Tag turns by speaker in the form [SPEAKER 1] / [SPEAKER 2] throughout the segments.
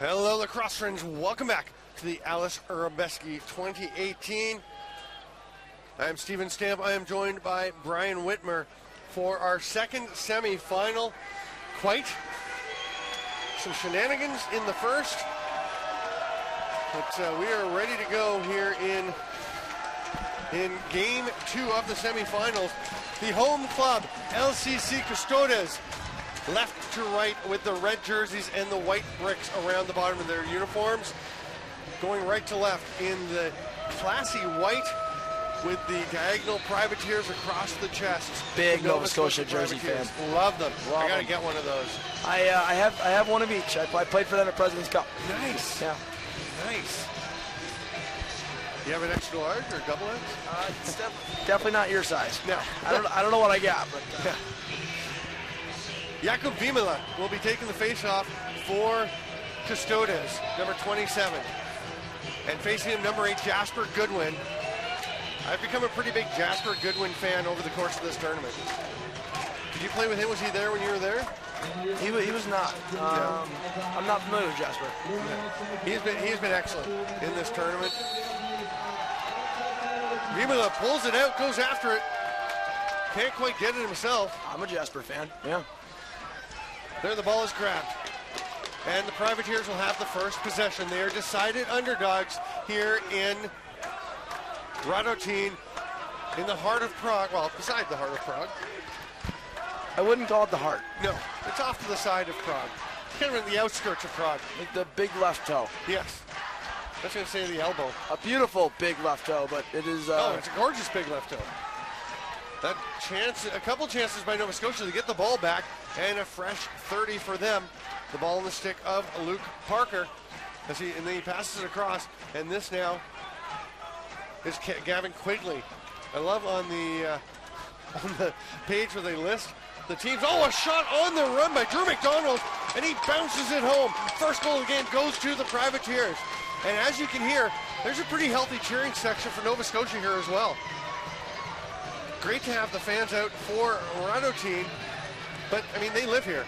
[SPEAKER 1] Hello, lacrosse friends. Welcome back to the Aleš Hřebeský 2018. I am Steven Stamp. I am joined by Brian Whitmer for our second semi-final. Quite some shenanigans in the first, but we are ready to go here in game 2 of the semifinals. The home club, LCC Custodes, left to right with the red jerseys and the white bricks around the bottom of their uniforms. Going right to left in the classy white with the diagonal privateers across the chest.
[SPEAKER 2] Big Nova Scotia jersey fan.
[SPEAKER 1] Love them. I gotta get one of those.
[SPEAKER 2] I have one of each. I played for them at President's Cup.
[SPEAKER 1] Nice.
[SPEAKER 2] Yeah.
[SPEAKER 1] Nice. You have an extra large or double X?
[SPEAKER 2] It's definitely not your size.
[SPEAKER 1] No.
[SPEAKER 2] I don't know what I got, but
[SPEAKER 1] yeah. Jakub Vimala will be taking the face-off for Custodes, number 27. And facing him, number 8, Jasper Goodwin. I've become a pretty big Jasper Goodwin fan over the course of this tournament. Did you play with him? Was he there when you were there?
[SPEAKER 2] He was not. I'm not familiar with Jasper.
[SPEAKER 1] Yeah. He's been excellent in this tournament. Vimala pulls it out, goes after it. Can't quite get it himself.
[SPEAKER 2] I'm a Jasper fan, yeah.
[SPEAKER 1] There the ball is grabbed. And the Privateers will have the first possession. They are decided underdogs here in Radotín, in the heart of Prague. Well, beside the heart of Prague.
[SPEAKER 2] I wouldn't call it the heart.
[SPEAKER 1] No, it's off to the side of Prague. Kind of in the outskirts of Prague.
[SPEAKER 2] Like the big left toe.
[SPEAKER 1] Yes. I was going to say the elbow.
[SPEAKER 2] A beautiful big left toe, but it is...
[SPEAKER 1] oh, it's a gorgeous big left toe. That chance, a couple chances by Nova Scotia to get the ball back, and a fresh 30 for them. The ball in the stick of Luke Parker, and then he passes it across, and this now is Gavin Quigley. I love on the page where they list the teams. Oh, a shot on the run by Drew McDonald, and he bounces it home. First goal of the game goes to the Privateers. And as you can hear, there's a pretty healthy cheering section for Nova Scotia here as well. Great to have the fans out for Rado team, but I mean, they live here.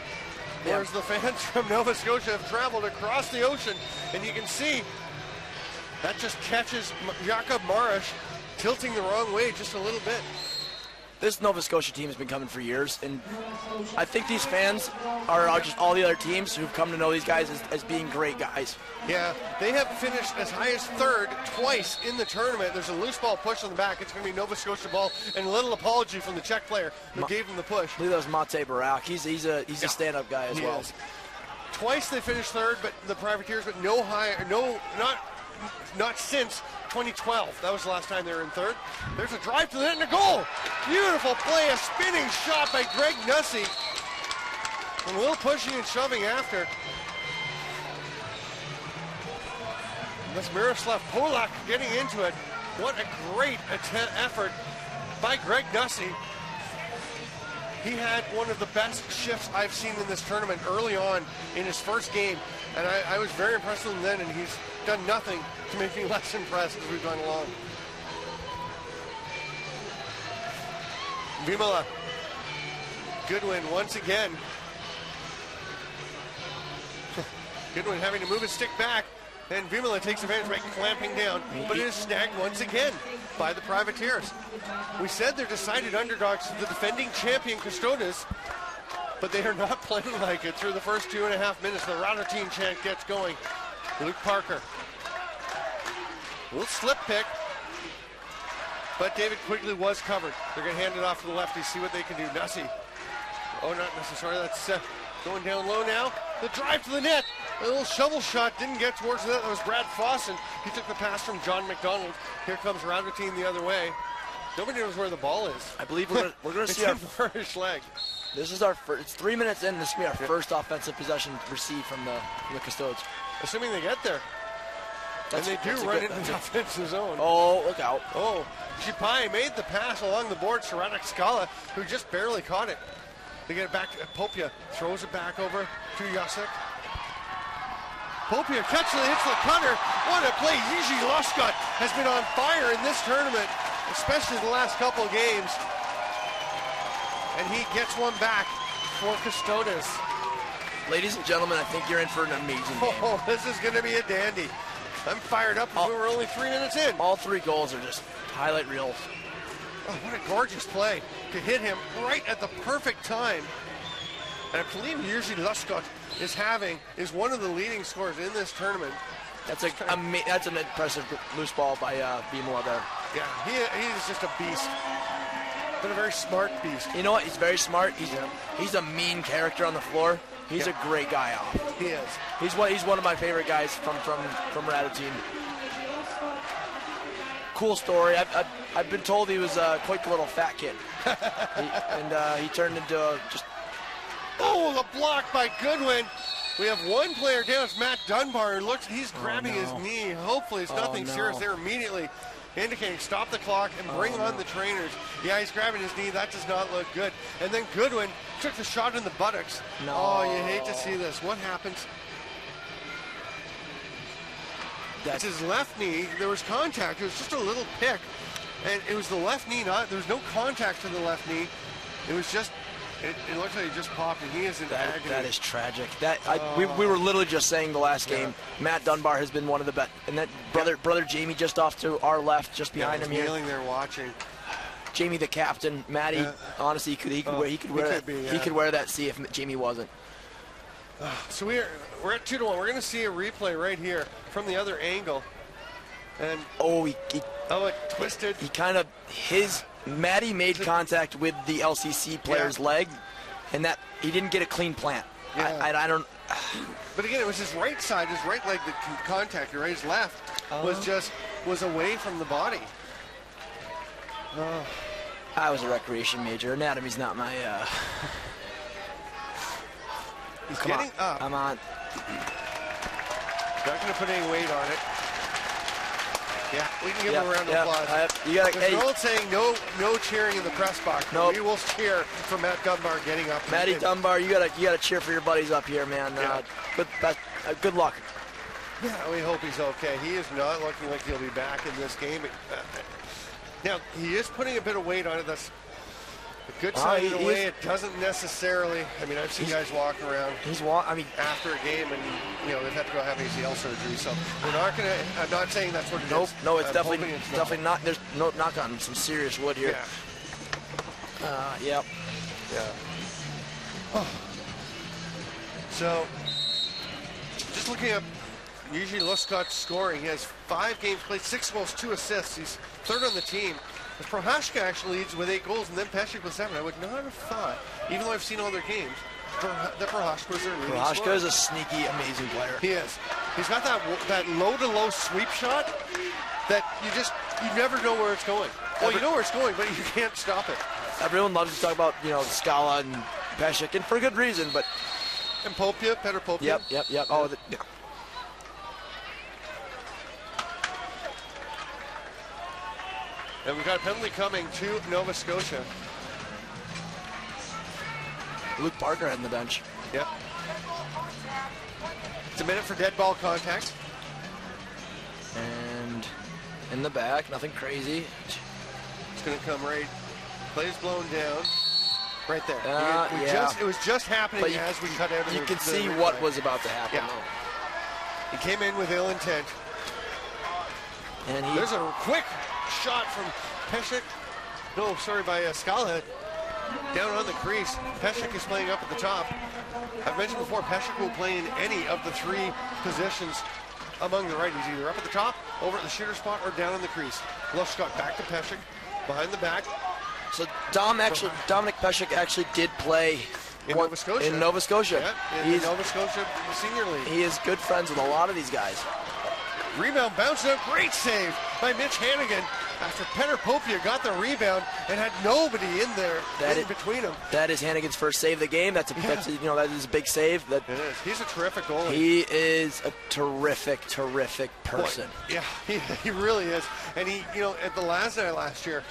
[SPEAKER 2] Yeah.
[SPEAKER 1] Whereas the fans from Nova Scotia have traveled across the ocean, and you can see that just catches Jakob Marish tilting the wrong way just a little bit.
[SPEAKER 2] This Nova Scotia team has been coming for years, and I think these fans are just all the other teams who've come to know these guys as being great guys.
[SPEAKER 1] Yeah, they have finished as high as third twice in the tournament. There's a loose ball push on the back. It's going to be Nova Scotia ball, and a little apology from the Czech player who gave him the push.
[SPEAKER 2] I believe that was Mate Barak. He's a stand-up guy as well.
[SPEAKER 1] Is. Twice they finished third, but the Privateers, but not since 2012. That was the last time they were in third. There's a drive to the net and a goal. Beautiful play, a spinning shot by Greg Nussey. And a little pushing and shoving after. That's Miroslav Polak getting into it. What a great effort by Greg Nussey. He had one of the best shifts I've seen in this tournament early on in his first game. And I was very impressed with him then, and he's done nothing to make me less impressed as we've gone along. Vimala. Goodwin once again. Goodwin having to move his stick back, and Vimala takes advantage by clamping down, but it is snagged once again by the Privateers. We said they're decided underdogs to the defending champion Custodes, but they are not playing like it through the first 2.5 minutes. The Rado team chant gets going. Luke Parker. A little slip pick, but David Quigley was covered. They're going to hand it off to the lefties, see what they can do. Nussey. Oh, not necessarily. That's going down low now. The drive to the net. A little shovel shot didn't get towards the net. That was Brad Fawson. He took the pass from John McDonald. Here comes Rado team the other way. Nobody knows where the ball is.
[SPEAKER 2] I believe we're going to see our
[SPEAKER 1] first leg.
[SPEAKER 2] This is our first. It's 3 minutes in. This is going to be our first offensive possession received from the Custodes.
[SPEAKER 1] Assuming they get there. And they do run into the offensive zone.
[SPEAKER 2] Oh, look out.
[SPEAKER 1] Oh, Shipai made the pass along the board to Radek Skala, who just barely caught it. They get it back to Popia. Throws it back over to Jacek. Popia catches it, hits the cutter. What a play. Gigi Loskot has been on fire in this tournament, especially the last couple of games. And he gets one back for Custodes.
[SPEAKER 2] Ladies and gentlemen, I think you're in for an amazing game.
[SPEAKER 1] Oh, this is going to be a dandy. I'm fired up because we're only 3 minutes in.
[SPEAKER 2] All 3 goals are just highlight reels.
[SPEAKER 1] Oh, what a gorgeous play to hit him right at the perfect time. And I believe Jerzy Luskot is one of the leading scorers in this tournament.
[SPEAKER 2] That's an impressive loose ball by Vimala there.
[SPEAKER 1] Yeah, he is just a beast. But a very smart beast.
[SPEAKER 2] You know what? He's very smart. He's a mean character on the floor. He's a great guy off.
[SPEAKER 1] He is.
[SPEAKER 2] He's one of my favorite guys from Rado team. Cool story. I've been told he was quite the little fat kid, he turned into just.
[SPEAKER 1] Oh, the block by Goodwin. We have one player down. It's Matt Dunbar. He's grabbing his knee. Hopefully, it's nothing serious. They're immediately indicating stop the clock and bring on the trainers. Yeah, he's grabbing his knee. That does not look good. And then Goodwin took the shot in the buttocks.
[SPEAKER 2] No.
[SPEAKER 1] Oh, you hate to see this. What happens? It's his left knee. There was contact. It was just a little pick. And it was the left knee. There was no contact to the left knee. It was just, it looks like he just popped, and he is in agony.
[SPEAKER 2] That is tragic. We were literally just saying the last game, Matt Dunbar has been one of the best. And that brother Jamie just off to our left, just behind him here.
[SPEAKER 1] Kneeling there watching.
[SPEAKER 2] Jamie the captain, Matty, honestly, he could wear that C if Jamie wasn't.
[SPEAKER 1] So we're at 2-1. We're going to see a replay right here from the other angle. And it twisted.
[SPEAKER 2] He kind of Matty made contact with the LCC player's leg, and that he didn't get a clean plant.
[SPEAKER 1] Yeah.
[SPEAKER 2] I don't.
[SPEAKER 1] But again, it was his right side, his right leg that contacted. Right, his left was away from the body.
[SPEAKER 2] I was a recreation major. Anatomy's not my.
[SPEAKER 1] He's getting up.
[SPEAKER 2] Come on.
[SPEAKER 1] Not going to put any weight on it. Yeah, we can give him a round of applause. There's an old saying, no cheering in the press box.
[SPEAKER 2] Nope.
[SPEAKER 1] We will cheer for Matt Dunbar getting up.
[SPEAKER 2] Matty Dunbar, you gotta cheer for your buddies up here, man.
[SPEAKER 1] Yeah.
[SPEAKER 2] Good luck.
[SPEAKER 1] Yeah, we hope he's okay. He is not looking like he'll be back in this game. Now, he is putting a bit of weight on it. That's a good sign in a way. It doesn't necessarily. I mean, I've seen guys walk around after a game and, you know, they've had to go have ACL surgery. So we're not going to, I'm not saying that's what it is.
[SPEAKER 2] No, it's definitely not. There's no knock on some serious wood here.
[SPEAKER 1] Yeah.
[SPEAKER 2] Yep.
[SPEAKER 1] Yeah. Oh. So, just looking at usually Loscott's scoring, he has 5 games played, 6 goals, 2 assists. He's third on the team. As Prohaska actually leads with 8 goals, and then Peshek with 7. I would not have thought, even though I've seen all their games, that Prohaska was their leading
[SPEAKER 2] Prohaska
[SPEAKER 1] scorer.
[SPEAKER 2] is a sneaky, amazing player.
[SPEAKER 1] He is. He's got that low-to-low sweep shot that you never know where it's going. Well, you know where it's going, but you can't stop it.
[SPEAKER 2] Everyone loves to talk about, you know, Scala and Peshek, and for good reason, but...
[SPEAKER 1] And Popia, Peter Popia.
[SPEAKER 2] Yep. Oh, yeah.
[SPEAKER 1] And we've got a penalty coming to Nova Scotia.
[SPEAKER 2] Luke Parker heading the bench.
[SPEAKER 1] Yep. It's a minute for dead ball contact.
[SPEAKER 2] And in the back, nothing crazy.
[SPEAKER 1] It's going to come right. Plays blown down. Right there. It was just happening as we cut out of
[SPEAKER 2] You could see what was about to happen.
[SPEAKER 1] Yeah. He came in with ill intent.
[SPEAKER 2] And
[SPEAKER 1] there's a quick shot from Peshek. No, sorry, by Scala. Down on the crease. Peshek is playing up at the top. I've mentioned before, Peshek will play in any of the 3 positions among the righties, either up at the top, over at the shooter spot, or down in the crease. Lushcott back to Peshek, behind the back.
[SPEAKER 2] So Dominic Peshek actually did play
[SPEAKER 1] in Nova Scotia.
[SPEAKER 2] In Nova Scotia.
[SPEAKER 1] Yeah, in Nova Scotia Senior League.
[SPEAKER 2] He is good friends with a lot of these guys.
[SPEAKER 1] Rebound bounces out. Great save by Mitch Hannigan after Peter Popia got the rebound and had nobody in there between them.
[SPEAKER 2] That is Hannigan's first save of the game. That is a big save.
[SPEAKER 1] It is. He's a terrific goalie.
[SPEAKER 2] He is a terrific person.
[SPEAKER 1] Boy, yeah, he really is. And he, at the last night last year,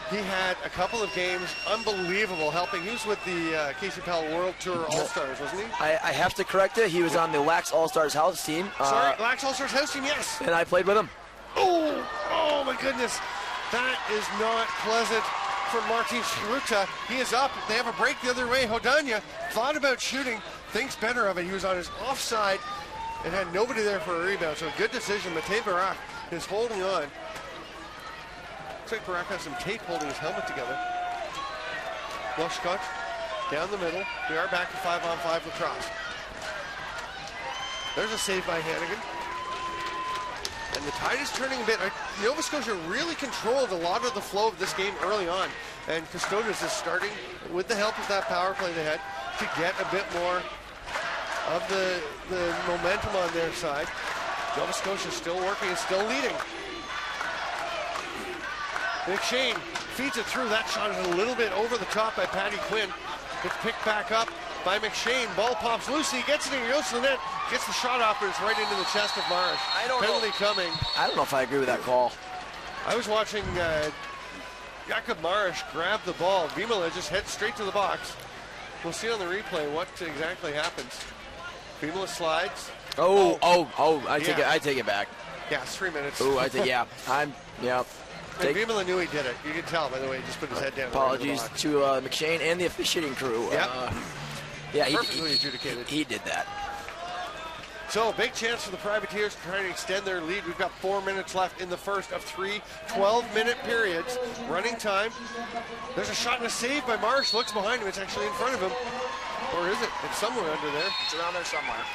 [SPEAKER 1] he had a couple of games, unbelievable, helping. He was with the Casey Powell World Tour All-Stars, wasn't he?
[SPEAKER 2] I have to correct it. He was on the LaxAllStars house team.
[SPEAKER 1] Sorry, LaxAllStars house team, yes.
[SPEAKER 2] And I played with him.
[SPEAKER 1] Oh my goodness. That is not pleasant for Martin Schruta. He is up. They have a break the other way. Hodania thought about shooting, thinks better of it. He was on his offside and had nobody there for a rebound. So a good decision. Matej Barak is holding on. Looks like Barak has some tape holding his helmet together. Lushcott down the middle. We are back to 5-on-5 lacrosse. There's a save by Hannigan. And the tide is turning a bit. Nova Scotia really controlled a lot of the flow of this game early on. And Custodes is starting, with the help of that power play they had, to get a bit more of the momentum on their side. Nova Scotia still working and still leading. McShane feeds it through. That shot is a little bit over the top by Patty Quinn. It's picked back up by McShane. Ball pops loose. He gets it and goes to the net. Gets the shot off, but it's right into the chest of Marsh. Penalty coming.
[SPEAKER 2] I don't know if I agree with that call.
[SPEAKER 1] I was watching Jakob Marsh grab the ball. Vimala just heads straight to the box. We'll see on the replay what exactly happens. Vimala slides.
[SPEAKER 2] I take it back.
[SPEAKER 1] Yeah, it's 3 minutes.
[SPEAKER 2] And
[SPEAKER 1] Vimala knew he did it. You can tell by the way he just put his head down.
[SPEAKER 2] Apologies to McShane and the officiating crew.
[SPEAKER 1] Perfectly adjudicated.
[SPEAKER 2] He did that.
[SPEAKER 1] So, big chance for the Privateers to try to extend their lead. We've got 4 minutes left in the first of 3 12-minute periods. Running time. There's a shot and a save by Marsh. Looks behind him. It's actually in front of him. Or is it? It's somewhere under there.
[SPEAKER 2] It's around there somewhere.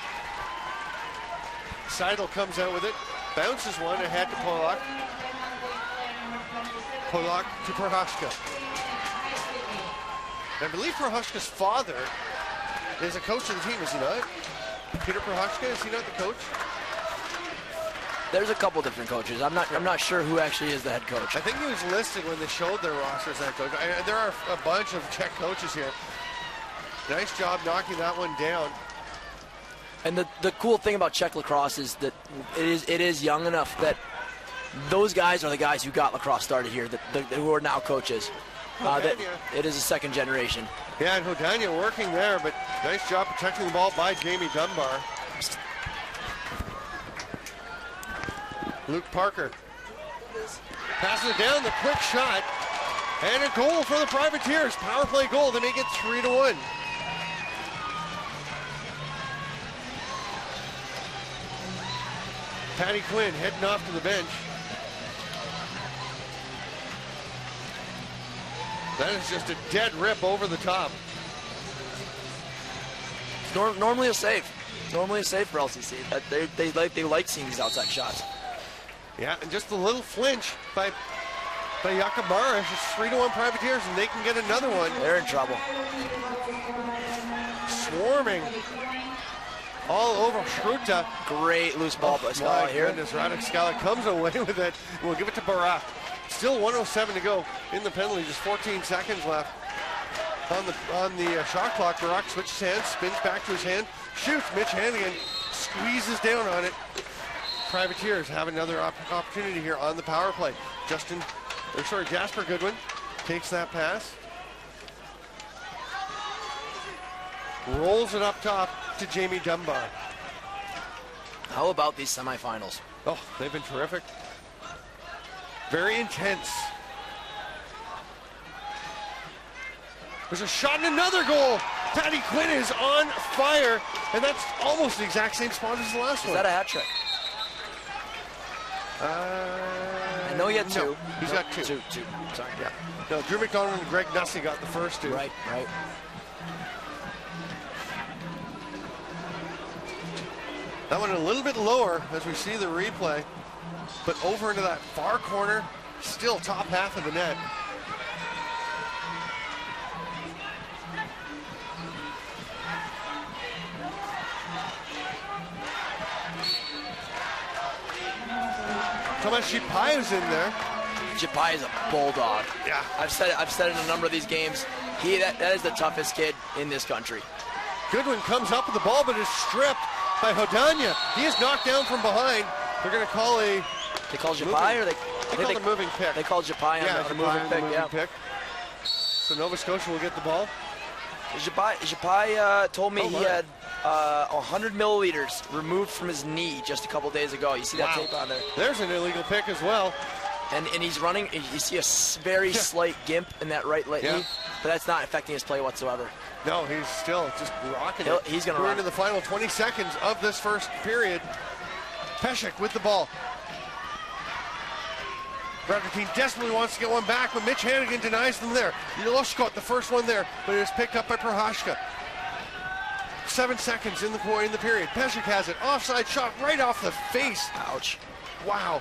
[SPEAKER 1] Seidel comes out with it. Bounces one ahead to Polak. Polak to Prohaska. I believe Prohaska's father is a coach of the team, is he not? Peter Prohaska, is he not the coach?
[SPEAKER 2] There's a couple different coaches. I'm not sure who actually is the head coach.
[SPEAKER 1] I think he was listed when they showed their roster as head coach. There are a bunch of Czech coaches here. Nice job knocking that one down.
[SPEAKER 2] And the cool thing about Czech lacrosse is that it is young enough that those guys are the guys who got lacrosse started here, who are now coaches. It is a second generation.
[SPEAKER 1] Yeah, and Hodania working there, but nice job protecting the ball by Jamie Dunbar. Luke Parker passes it down, the quick shot, and a goal for the Privateers. Power play goal to make it 3-1. Patty Quinn heading off to the bench. That is just a dead rip over the top.
[SPEAKER 2] Normally a save. Normally a save for LCC. They like seeing these outside shots.
[SPEAKER 1] Yeah, and just a little flinch by Yakabara. It's 3-1 Privateers, and they can get another one.
[SPEAKER 2] They're in trouble.
[SPEAKER 1] Swarming all over Schruta.
[SPEAKER 2] Great loose ball by Scala here.
[SPEAKER 1] Goodness, Radek Scala comes away with it. We'll give it to Barak. Still 1:07 to go in the penalty. Just 14 seconds left on the shot clock. Barak switches hands, spins back to his hand, shoots. Mitch Hannigan squeezes down on it. Privateers have another opportunity here on the power play. Jasper Goodwin takes that pass, rolls it up top to Jamie Dunbar.
[SPEAKER 2] How about these semifinals?
[SPEAKER 1] Oh, they've been terrific. Very intense. There's a shot and another goal. Patty Quinn is on fire, and that's almost the exact same spot as the last one.
[SPEAKER 2] Is that a hat trick? I know he had two.
[SPEAKER 1] No, he's got two.
[SPEAKER 2] Two. Sorry.
[SPEAKER 1] Yeah. No, Drew McDonald and Greg Nussey got the first two.
[SPEAKER 2] Right.
[SPEAKER 1] That one a little bit lower as we see the replay, but over into that far corner, still top half of the net. Tomas Shipai is in there.
[SPEAKER 2] Shipai is a bulldog.
[SPEAKER 1] Yeah.
[SPEAKER 2] I've said it in a number of these games. That is the toughest kid in this country.
[SPEAKER 1] Goodwin comes up with the ball, but is stripped by Hodania. He is knocked down from behind. They're going to call a...
[SPEAKER 2] They call Shipai, or they
[SPEAKER 1] call a moving pick.
[SPEAKER 2] They called Shipai on the moving pick.
[SPEAKER 1] So Nova Scotia will get the ball.
[SPEAKER 2] Shipai told me he had 100 milliliters removed from his knee just a couple days ago. You see that tape on there?
[SPEAKER 1] There's an illegal pick as well.
[SPEAKER 2] And he's running. You see a very slight gimp in that right leg knee, but that's not affecting his play whatsoever.
[SPEAKER 1] No, he's still just rocking it.
[SPEAKER 2] He's going to
[SPEAKER 1] We're
[SPEAKER 2] run.
[SPEAKER 1] into the final 20 seconds of this first period. Peshek with the ball. Raptor team desperately wants to get one back, but Mitch Hannigan denies them there. Miloshko, the first one there, but it is picked up by Prohashka. 7 seconds in the period. Peshek has it. Offside shot right off the face.
[SPEAKER 2] Ouch.
[SPEAKER 1] Wow.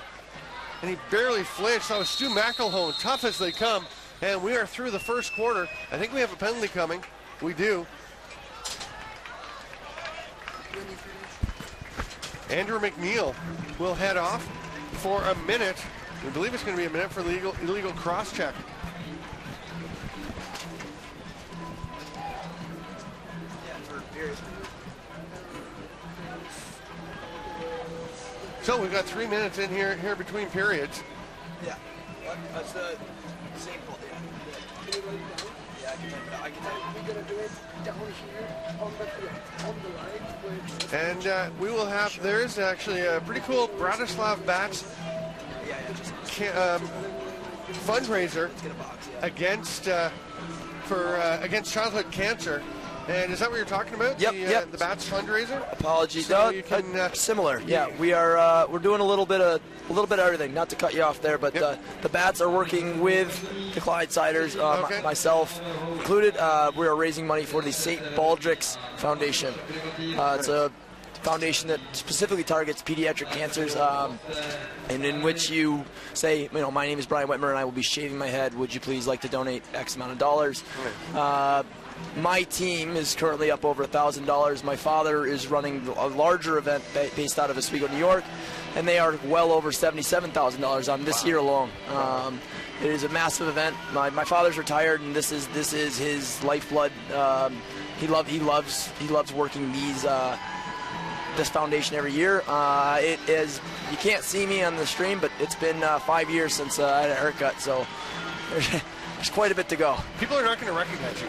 [SPEAKER 1] And he barely flinched. That was Stu McElhone, tough as they come. And we are through the first quarter. I think we have a penalty coming. We do. Andrew McNeil will head off for a minute. We believe it's going to be a minute for illegal cross-check. So we've got 3 minutes in here between periods.
[SPEAKER 2] Yeah, that's the same ball. Yeah, I can tell you. We're going to do it down here on the line.
[SPEAKER 1] And we will have, there is actually a pretty cool Bratislav Bats fundraiser against against childhood cancer. And is that what you're talking about?
[SPEAKER 2] Yep.
[SPEAKER 1] The Bats fundraiser.
[SPEAKER 2] Apologies.
[SPEAKER 1] So you can,
[SPEAKER 2] similar. Yeah, we are. We're doing a little bit of everything. Not to cut you off there, but the Bats are working with the Clydesiders, myself included. We are raising money for the St. Baldrick's Foundation. It's a foundation that specifically targets pediatric cancers, and in which you say, my name is Brian Whitmer, and I will be shaving my head. Would you please like to donate X amount of dollars? My team is currently up over $1,000. My father is running a larger event based out of Oswego, New York, and they are well over $77,000 on this year alone. It is a massive event. My father's retired, and this is his lifeblood. He loves working this foundation every year. It is, you can't see me on the stream, but it's been 5 years since I had a haircut, so there's quite a bit to go.
[SPEAKER 1] People are not going to recognize you.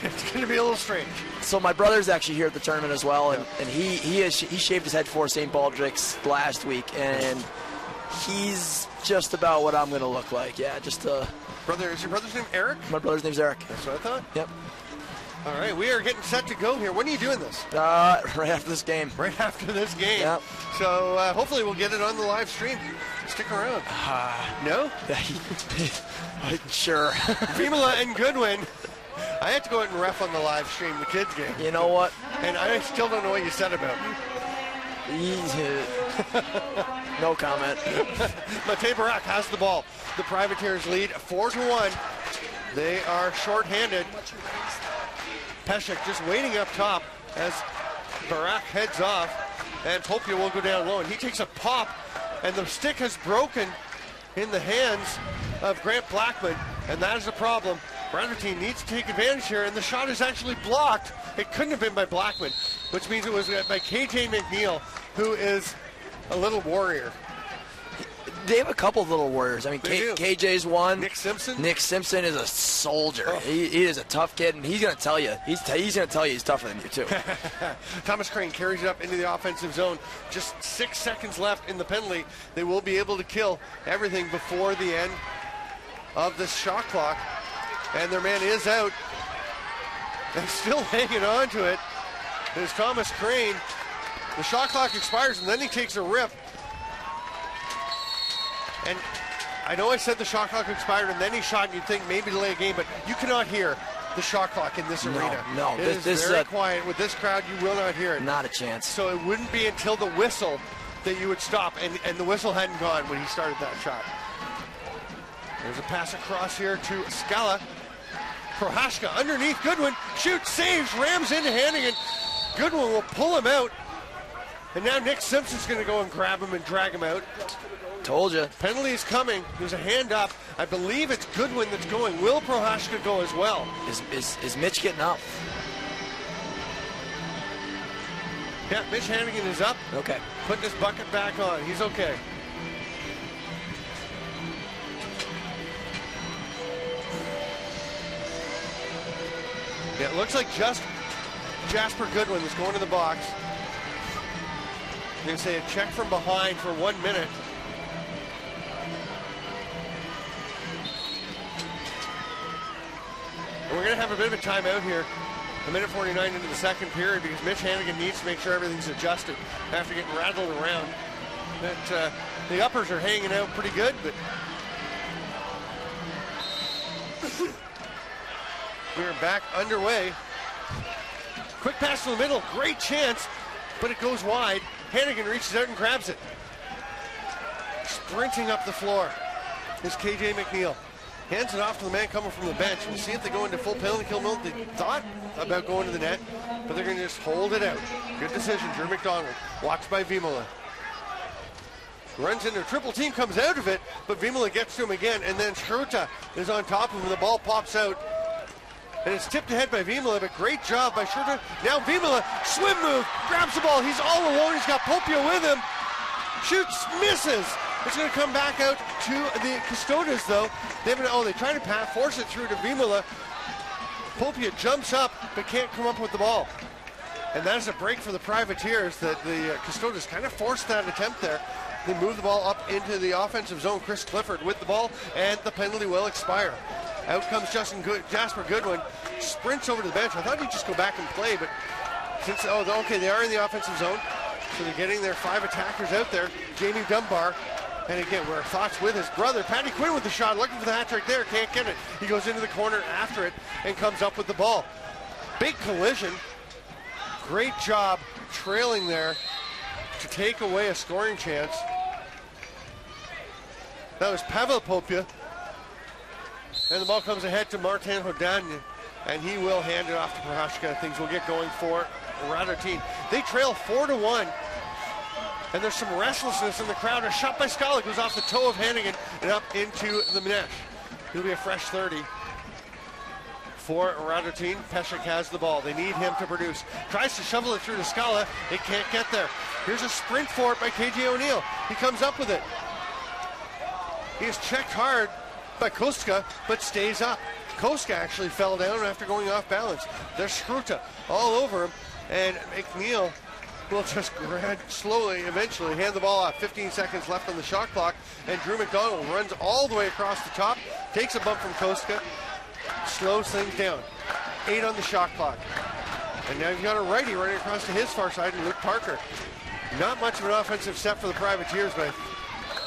[SPEAKER 1] It's going to be a little strange.
[SPEAKER 2] So my brother's actually here at the tournament as well, and he shaved his head for St. Baldrick's last week, and He's just about what I'm going to look like. Yeah, just
[SPEAKER 1] Brother, is your brother's name Eric?
[SPEAKER 2] My brother's name's Eric.
[SPEAKER 1] That's what I thought.
[SPEAKER 2] Yep.
[SPEAKER 1] All right, we are getting set to go here. When are you doing this?
[SPEAKER 2] Right after this game.
[SPEAKER 1] Right after this game.
[SPEAKER 2] Yep.
[SPEAKER 1] So hopefully we'll get it on the live stream. Stick around. No?
[SPEAKER 2] Sure.
[SPEAKER 1] Vimola and Goodwin. I had to go out and ref on the live stream, the kids' game.
[SPEAKER 2] You know what?
[SPEAKER 1] And I still don't know what you said about me.
[SPEAKER 2] No comment.
[SPEAKER 1] Matej Barak has the ball. The Privateers lead 4-1. They are shorthanded. Peshek just waiting up top as Barak heads off, and Popia will go down low, and he takes a pop, and the stick has broken in the hands of Grant Blackman, and that is a problem. Radnor team needs to take advantage here, and the shot is actually blocked. It couldn't have been by Blackman, which means it was by KJ McNeil, who is a little warrior.
[SPEAKER 2] They have a couple of little warriors. I mean, KJ's one.
[SPEAKER 1] Nick Simpson.
[SPEAKER 2] Nick Simpson is a soldier. Oh. He is a tough kid, and he's going to tell you. He's going to tell you he's tougher than you too.
[SPEAKER 1] Thomas Crane carries it up into the offensive zone. Just 6 seconds left in the penalty. They will be able to kill everything before the end of the shot clock, and their man is out. And still hanging on to it is Thomas Crane. The shot clock expires, and then he takes a rip. And I know I said the shot clock expired and then he shot, and you'd think maybe delay a game, but you cannot hear the shot clock in this arena.
[SPEAKER 2] No,
[SPEAKER 1] this is very quiet. With this crowd, you will not hear it.
[SPEAKER 2] Not a chance.
[SPEAKER 1] So it wouldn't be until the whistle that you would stop, and the whistle hadn't gone when he started that shot. There's a pass across here to Scala. Prohaska underneath Goodwin. Shoots, saves, rams into Hannigan. Goodwin will pull him out. And now Nick Simpson's going to go and grab him and drag him out.
[SPEAKER 2] Told you.
[SPEAKER 1] Penalty is coming. There's a hand up. I believe it's Goodwin that's going. Will Prohaska go as well?
[SPEAKER 2] Is Mitch getting up?
[SPEAKER 1] Yeah, Mitch Hannigan is up.
[SPEAKER 2] Okay.
[SPEAKER 1] Putting his bucket back on. He's okay. Yeah, it looks like just Jasper Goodwin is going to the box. I'm going to say a check from behind for 1 minute. And we're going to have a bit of a timeout here. A minute 49 into the second period because Mitch Hannigan needs to make sure everything's adjusted after getting rattled around. But the uppers are hanging out pretty good, but we're back underway. Quick pass to the middle, great chance, but it goes wide. Hannigan reaches out and grabs it. Sprinting up the floor is KJ McNeil. Hands it off to the man coming from the bench. We'll see if they go into full penalty kill mode. They thought about going to the net, but they're going to just hold it out. Good decision, Drew McDonald. Watched by Vimola. Runs into a triple team, comes out of it, but Vimola gets to him again, and then Schruta is on top of him. The ball pops out, and it's tipped ahead by Vimola, but great job by Schruta. Now Vimola, swim move, grabs the ball. He's all alone. He's got Popia with him. Shoots, misses. It's going to come back out to the Custodes, though. They try to force it through to Vimola. Popia jumps up, but can't come up with the ball. And that is a break for the Privateers. That the Custodes kind of forced that attempt there. They move the ball up into the offensive zone. Chris Clifford with the ball, and the penalty will expire. Out comes Jasper Goodwin, sprints over to the bench. I thought he'd just go back and play, but since, they are in the offensive zone. So they're getting their 5 attackers out there. Jamie Dunbar, and again, we're thoughts with his brother. Paddy Quinn with the shot, looking for the hat trick there, can't get it. He goes into the corner after it and comes up with the ball. Big collision. Great job trailing there to take away a scoring chance. That was Pavel Popia. And the ball comes ahead to Martin Hodania, and he will hand it off to Prohaska. Things will get going for Radnor team. They trail 4-1, and there's some restlessness in the crowd. A shot by Scala goes off the toe of Hannigan and up into the mesh. He'll be a fresh 30 for Radnor team. Peshek has the ball. They need him to produce. Tries to shovel it through to Scala. It can't get there. Here's a sprint for it by KJ O'Neill. He comes up with it. He is checked hard by Koska, but stays up. Koska actually fell down after going off balance. There's Schruta all over him, and McNeil will just slowly, eventually hand the ball off. 15 seconds left on the shot clock, and Drew McDonald runs all the way across the top, takes a bump from Koska, slows things down. 8 on the shot clock. And now you've got a righty running across to his far side, and Luke Parker. Not much of an offensive set for the Privateers, but I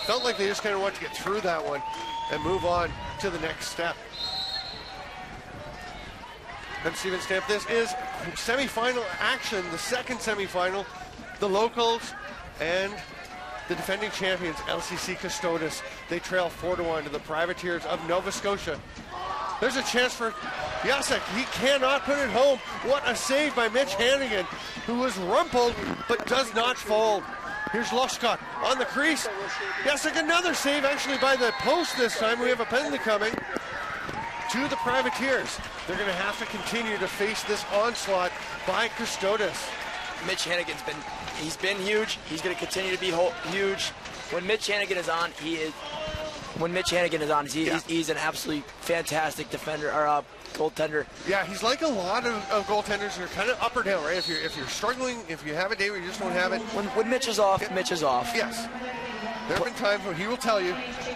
[SPEAKER 1] felt like they just kind of want to get through that one and move on to the next step. I'm Steven Stamp. This is semifinal action, the second semifinal. The locals and the defending champions, LCC Custodes. They trail 4-1 to the Privateers of Nova Scotia. There's a chance for Jacek. He cannot put it home. What a save by Mitch Hannigan, who was rumpled but does not fold. Here's Loshkot on the crease. Jacek, another save actually by the post this time. We have a penalty coming to the Privateers. They're going to have to continue to face this onslaught by Custodes.
[SPEAKER 2] Mitch Hannigan's been huge. He's going to continue to be huge. When Mitch Hannigan is on, he's an absolutely fantastic defender or goaltender.
[SPEAKER 1] Yeah, he's like a lot of goaltenders who are kind of up or down, right? If you're struggling, if you have a day where you just don't have it.
[SPEAKER 2] When Mitch is off, Mitch is off.
[SPEAKER 1] Yes. There have been times when he will tell you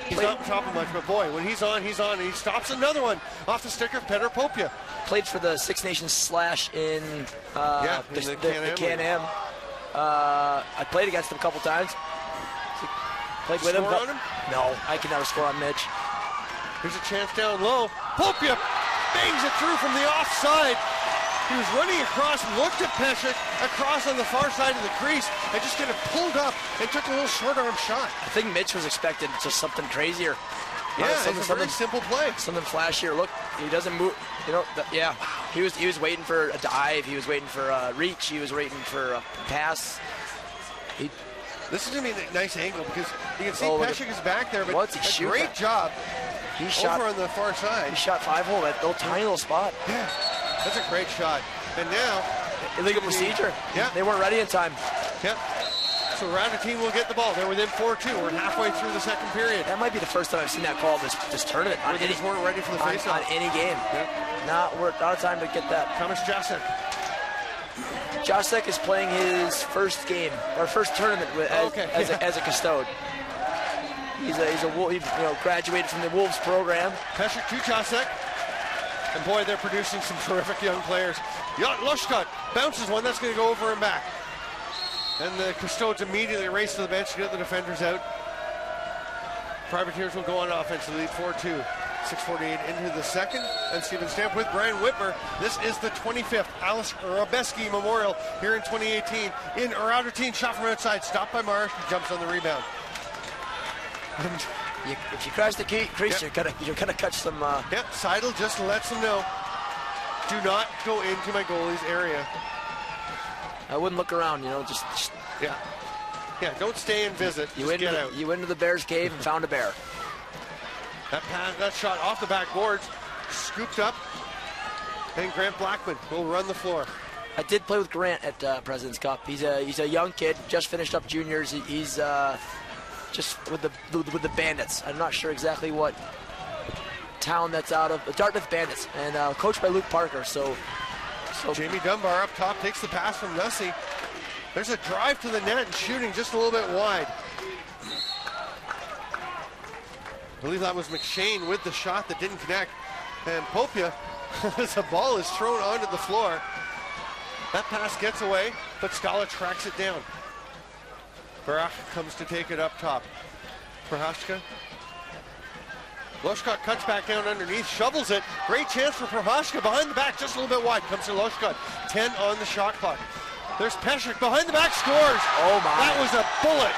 [SPEAKER 1] he's not on top of much, but boy, when he's on, and he stops another one off the stick of Petr Popia.
[SPEAKER 2] Played for the Six Nations Slash in the Can-Am. I played against him a couple times. Played with him.
[SPEAKER 1] On him?
[SPEAKER 2] No, I can never score on Mitch.
[SPEAKER 1] Here's a chance down low. Popia bangs it through from the offside. He was running across, looked at Pesek, across on the far side of the crease, and just kind of pulled up and took a little short arm shot.
[SPEAKER 2] I think Mitch was expecting just something crazier.
[SPEAKER 1] Yeah, it's a very simple play.
[SPEAKER 2] Something flashier. Look, he doesn't move. You know, yeah. He was waiting for a dive. He was waiting for a reach. He was waiting for a pass.
[SPEAKER 1] This is going to be a nice angle because you can see Pesek is back there, but a great job over on the far side.
[SPEAKER 2] He shot 5-hole, that little tiny little spot.
[SPEAKER 1] Yeah, that's a great shot. And now...
[SPEAKER 2] illegal procedure. Yeah. They weren't ready in time.
[SPEAKER 1] Yeah. So Router team will get the ball. They're within 4-2. We're halfway through the second period.
[SPEAKER 2] That might be the first time I've seen that call this tournament.
[SPEAKER 1] They just weren't ready for the face-off.
[SPEAKER 2] On any game.
[SPEAKER 1] Yep.
[SPEAKER 2] Not a time to get that.
[SPEAKER 1] Thomas Jacek.
[SPEAKER 2] Jacek is playing his first game, or first tournament as a custode. He's graduated from the Wolves program.
[SPEAKER 1] Pesek to Jacek. And boy, they're producing some terrific young players. Loshkot bounces one. That's going to go over and back. And the Custodes immediately race to the bench to get the defenders out. Privateers will go on offense to lead 4-2. 6:48 into the second. And Steven Stamp with Brian Whitmer. This is the 25th Aleš Hřebeský Memorial here in 2018. In Router team, shot from outside, stopped by Marsh, who jumps on the rebound.
[SPEAKER 2] If you cross the crease, you're gonna catch some.
[SPEAKER 1] Seidel just lets them know, do not go into my goalie's area.
[SPEAKER 2] I wouldn't look around, just
[SPEAKER 1] don't stay and visit. You went
[SPEAKER 2] into the Bears cave and found a bear.
[SPEAKER 1] That shot off the backboards, scooped up, and Grant Blackman will run the floor.
[SPEAKER 2] I did play with Grant at President's Cup. He's a young kid, just finished up juniors. He's just with the Bandits. I'm not sure exactly what town that's out of. Dartmouth Bandits, and coached by Luke Parker. So
[SPEAKER 1] Jamie Dunbar up top takes the pass from Nussey. There's a drive to the net and shooting just a little bit wide. I believe that was McShane with the shot that didn't connect. And Popia, as the ball is thrown onto the floor, that pass gets away, but Scala tracks it down. Barach comes to take it up top. Prohaska. Loshkot cuts back down underneath, shovels it. Great chance for Prohaska behind the back, just a little bit wide. Comes to Loshkot. 10 on the shot clock. There's Pesek behind the back, scores.
[SPEAKER 2] Oh my!
[SPEAKER 1] That was a bullet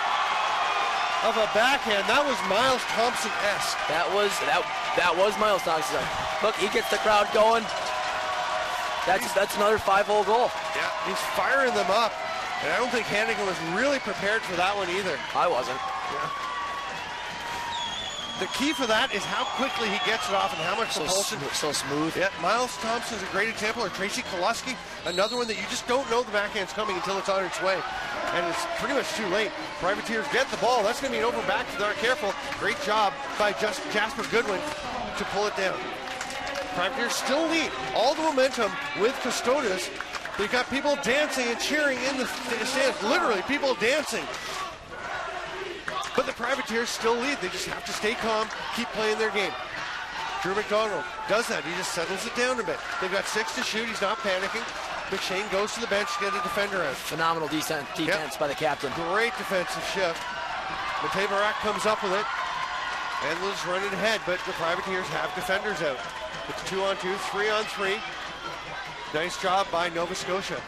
[SPEAKER 1] of a backhand. That was Miles Thompson-esque.
[SPEAKER 2] That was Miles Thompson. Look, he gets the crowd going. That's another 5-hole goal.
[SPEAKER 1] Yeah, he's firing them up. And I don't think Hannigan was really prepared for that one either.
[SPEAKER 2] I wasn't.
[SPEAKER 1] Yeah. The key for that is how quickly he gets it off and how much propulsion.
[SPEAKER 2] So smooth.
[SPEAKER 1] Yeah, Miles Thompson's a great example, or Tracy Koloski, another one that you just don't know the backhand's coming until it's on its way. And it's pretty much too late. Privateers get the ball. That's going to be an over back if they're not careful. Great job by Jasper Goodwin to pull it down. Privateers still lead all the momentum with Custodes. You've got people dancing and cheering in the stands, literally people dancing. But the Privateers still lead. They just have to stay calm, keep playing their game. Drew McDonald does that. He just settles it down a bit. They've got 6 to shoot. He's not panicking. McShane goes to the bench to get a defender out.
[SPEAKER 2] Phenomenal defense by the captain.
[SPEAKER 1] Great defensive shift. Matej Barak comes up with it. And was running ahead, but the Privateers have defenders out. It's 2-on-2, 3-on-3. Nice job by Nova Scotia.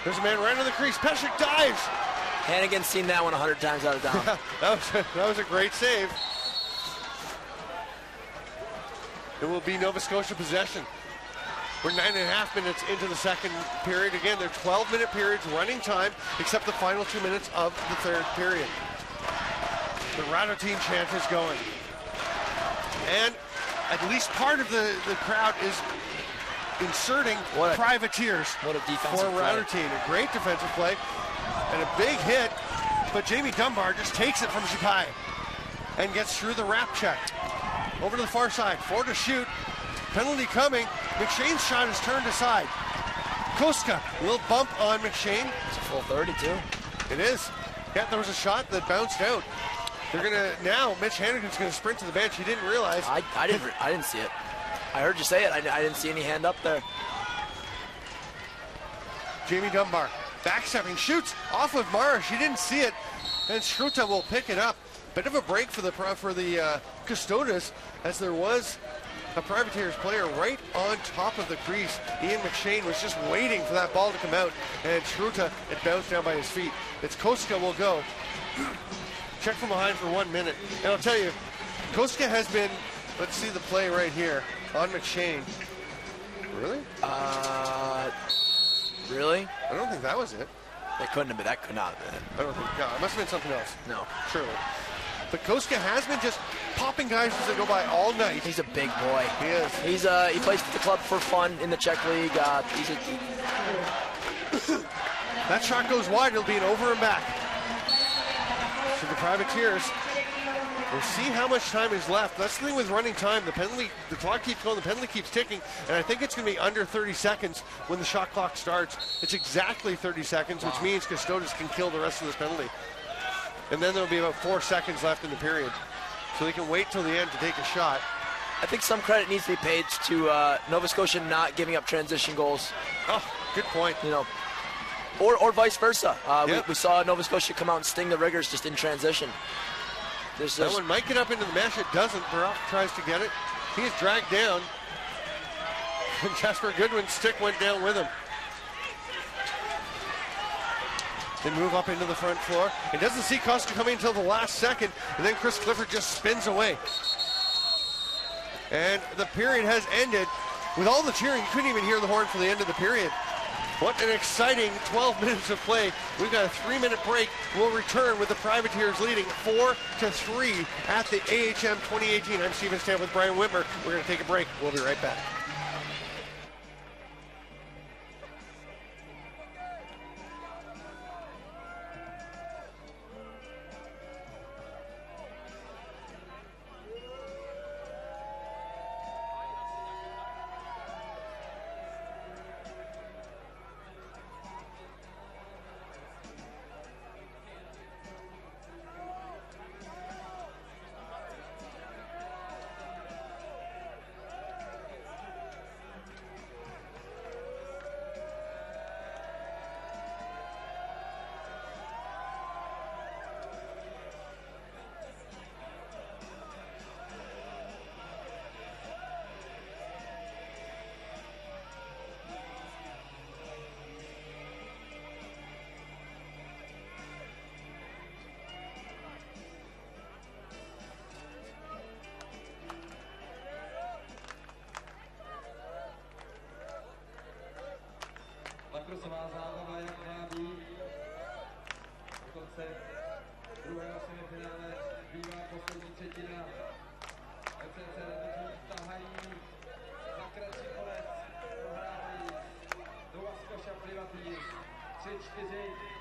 [SPEAKER 1] There's a man right on the crease. Peshek dives.
[SPEAKER 2] Hannigan's seen that one 100 times out of down.
[SPEAKER 1] that was a great save. It will be Nova Scotia possession. We're 9.5 minutes into the second period. Again, they're 12-minute periods running time, except the final 2 minutes of the third period. The Rado team chant is going. And at least part of the crowd is inserting Privateers
[SPEAKER 2] what a defensive
[SPEAKER 1] for Rado team. A great defensive play and a big hit, but Jamie Dunbar just takes it from Shikai and gets through the wrap check. Over to the far side, 4 to shoot. Penalty coming. McShane's shot is turned aside. Koska, a little bump on McShane.
[SPEAKER 2] It's a full 32.
[SPEAKER 1] It is. Yeah, there was a shot that bounced out. They're gonna now. Mitch Hannigan's gonna sprint to the bench. He didn't realize.
[SPEAKER 2] I didn't see it. I heard you say it. I didn't see any hand up there.
[SPEAKER 1] Jamie Dunbar backstepping, shoots off of Mara. She didn't see it, and Schruta will pick it up. Bit of a break for the Custodes, as there was a Privateers player right on top of the crease. Ian McShane was just waiting for that ball to come out, and Schruta, it bounced down by his feet. It's Koska will go. Check from behind for 1 minute. And I'll tell you, Koska has been, let's see the play right here, on McShane. Really?
[SPEAKER 2] Really?
[SPEAKER 1] I don't think that was it.
[SPEAKER 2] That could not have been it.
[SPEAKER 1] I don't think, no, it must have been something else.
[SPEAKER 2] No.
[SPEAKER 1] Surely. But Koska has been just popping guys as they go by all night.
[SPEAKER 2] He's a big boy.
[SPEAKER 1] He is.
[SPEAKER 2] He plays for the club for fun in the Czech League.
[SPEAKER 1] That shot goes wide. It'll be an over and back. So the Privateers, we'll see how much time is left. That's the thing with running time. The clock keeps going. The penalty keeps ticking. And I think it's going to be under 30 seconds when the shot clock starts. It's exactly 30 seconds, which means Custodes can kill the rest of this penalty. And then there'll be about 4 seconds left in the period. So they can wait till the end to take a shot.
[SPEAKER 2] I think some credit needs to be paid to Nova Scotia not giving up transition goals.
[SPEAKER 1] Oh, good point.
[SPEAKER 2] You know, or vice versa.
[SPEAKER 1] Yep.
[SPEAKER 2] We saw Nova Scotia come out and sting the Riggers just in transition.
[SPEAKER 1] That one might get up into the mesh. It doesn't. Barak tries to get it. He is dragged down. And Jasper Goodwin's stick went down with him. They move up into the front floor. It doesn't see Costa coming until the last second, and then Chris Clifford just spins away. And the period has ended. With all the cheering, you couldn't even hear the horn for the end of the period. What an exciting 12 minutes of play. We've got a 3-minute break. We'll return with the Privateers leading 4-3 at the AHM 2018. I'm Steven Stamp with Brian Whitmer. We're going to take a break. We'll be right back.
[SPEAKER 3] Lacrossová zábava, jak má být. Do konce druhého semifinále bývá poslední třetina. FCC Radničů tahají za kratší konec. Prohrávají Nova Scotia Privateers 3-4.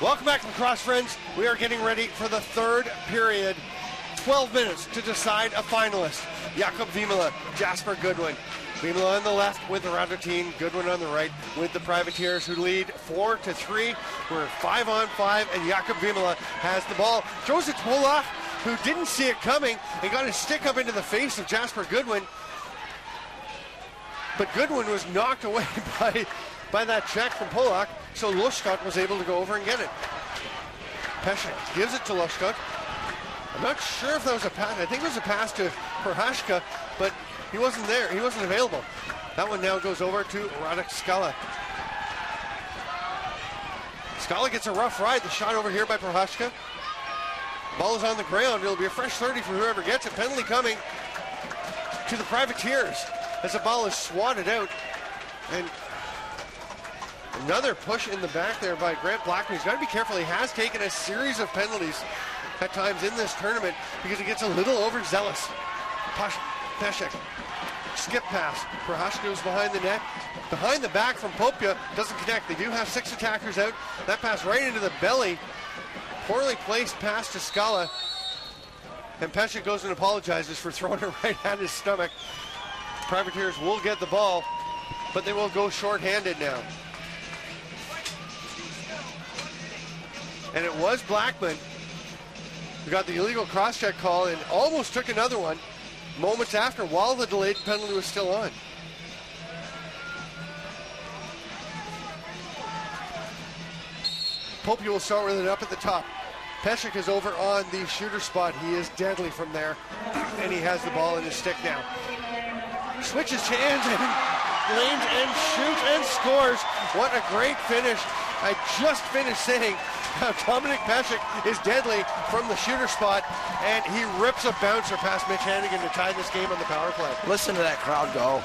[SPEAKER 1] Welcome back to Lacrosse, friends. We are getting ready for the third period. 12 minutes to decide a finalist. Jakob Vimala, Jasper Goodwin. Vimala on the left with the Radotin, Goodwin on the right with the Privateers, who lead 4-3. We're 5-on-5, and Jakob Vimala has the ball. Throws it to Polak, who didn't see it coming and got his stick up into the face of Jasper Goodwin. But Goodwin was knocked away by that check from Polak, so Lushkot was able to go over and get it. Pesek gives it to Lushkot. I'm not sure if that was a pass. I think it was a pass to Prohashka, but he wasn't there. He wasn't available. That one now goes over to Radek Skala. Skala gets a rough ride. The shot over here by Prohashka. Ball is on the ground. It'll be a fresh 30 for whoever gets it. Penalty coming to the Privateers as the ball is swatted out. And another push in the back there by Grant Blackman. He's got to be careful. He has taken a series of penalties at times in this tournament because he gets a little overzealous. Pesek, skip pass. Prohashka goes behind the net. Behind the back from Popia, doesn't connect. They do have 6 attackers out. That pass right into the belly. Poorly placed pass to Skala. And Pesek goes and apologizes for throwing it right at his stomach. Privateers will get the ball, but they will go short-handed now. And it was Blackman who got the illegal cross-check call and almost took another one moments after while the delayed penalty was still on. Popey will start with it up at the top. Pesek is over on the shooter spot. He is deadly from there, and he has the ball in his stick now. Switches hands and lanes and shoots and scores. What a great finish. I just finished saying how Dominic Pesek is deadly from the shooter spot, and he rips a bouncer past Mitch Hannigan to tie this game on the power play.
[SPEAKER 2] Listen to that crowd go.